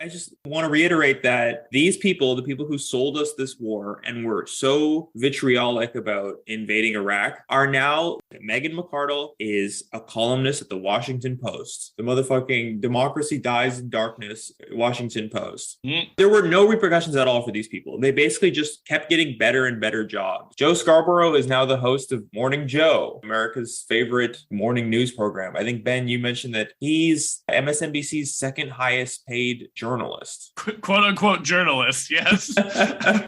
I just want to reiterate that these people, the people who sold us this war and were so vitriolic about invading Iraq, are now Meghan McArdle is a columnist at the Washington Post. The motherfucking democracy dies in darkness, Washington Post. There were no repercussions at all for these people. They basically just kept getting better and better jobs. Joe Scarborough is now the host of Morning Joe, America's favorite morning news program. I think, Ben, you mentioned that he's MSNBC's second highest paid journalist. Quote unquote journalist, yes.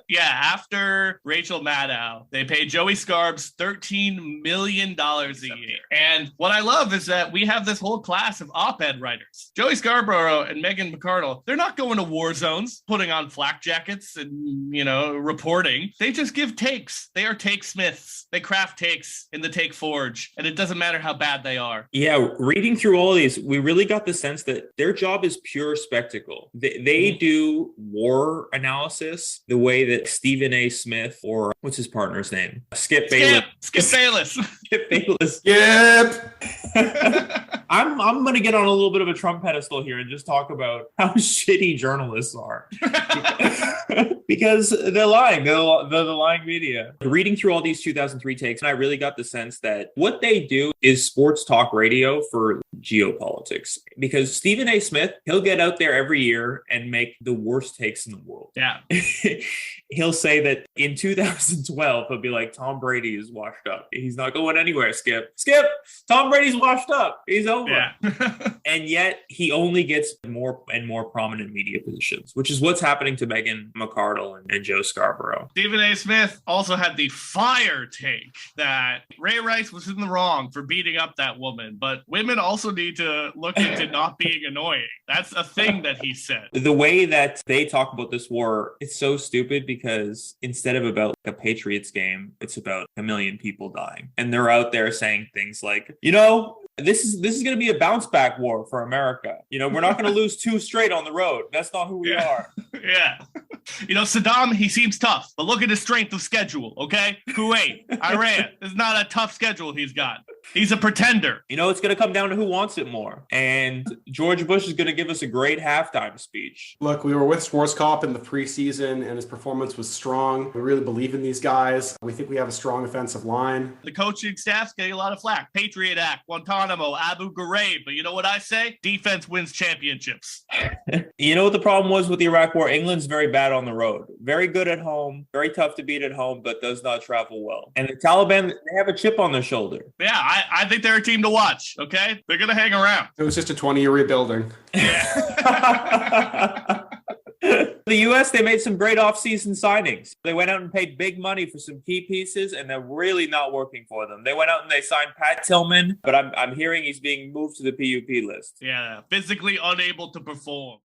Yeah, after Rachel Maddow, they paid Joey Scarbs $13 million a year. And what I love is that we have this whole class of op-ed writers. Joey Scarborough and Meghan McArdle, they're not going to war zones, putting on flak jackets and, reporting. They just give takes. They are take smiths. They craft takes in the take forge. And it doesn't matter how bad they are. Yeah, reading through all these, we really got the sense that their job is pure spectacle. They do war analysis the way that Stephen A. Smith, or what's his partner's name? Skip Bayless. Skip Bayless. Skip Bayless. Yep. I'm going to get on a little bit of a Trump pedestal here and just talk about how shitty journalists are. Because they're lying. They're the lying media. Reading through all these 2003 takes, and I really got the sense that what they do is sports talk radio for geopolitics. Because Stephen A. Smith, he'll get out there every year and make the worst takes in the world. Yeah. He'll say that in 2012, he'll be like, Tom Brady is washed up. He's not going anywhere, Skip. Skip! Tom Brady's washed up. He's over. Yeah. And yet he only gets more and more prominent media positions, which is what's happening to Meghan McArdle and Joe Scarborough. Stephen A. Smith also had the fire take that Ray Rice was in the wrong for beating up that woman, but women also need to look into not being annoying. That's a thing that he said. The way that they talk about this war, it's so stupid because instead of about a Patriots game, it's about a million people dying. And they're out there saying things like, this is going to be a bounce back war for America. We're not going to lose 2 straight on the road. That's not who we are. Yeah. Saddam, he seems tough, but look at his strength of schedule, okay? Kuwait, Iran. It's not a tough schedule he's got. He's a pretender. It's going to come down to who wants it more. And George Bush is going to give us a great halftime speech. Look, we were with Schwarzkopf in the preseason, and his performance was strong. We really believe in these guys. We think we have a strong offensive line. The coaching staff's getting a lot of flack. Patriot Act, Guantanamo, Abu Ghraib. But you know what I say? Defense wins championships. You know what the problem was with the Iraq War? England's very bad on the road. Very good at home, very tough to beat at home, but does not travel well. And the Taliban, they have a chip on their shoulder. Yeah, I think they're a team to watch, okay? They're going to hang around. It was just a 20-year rebuilding. Yeah. The U.S., they made some great off-season signings. They went out and paid big money for some key pieces, and they're really not working for them. They went out and they signed Pat Tillman, but I'm hearing he's being moved to the PUP list. Yeah, physically unable to perform.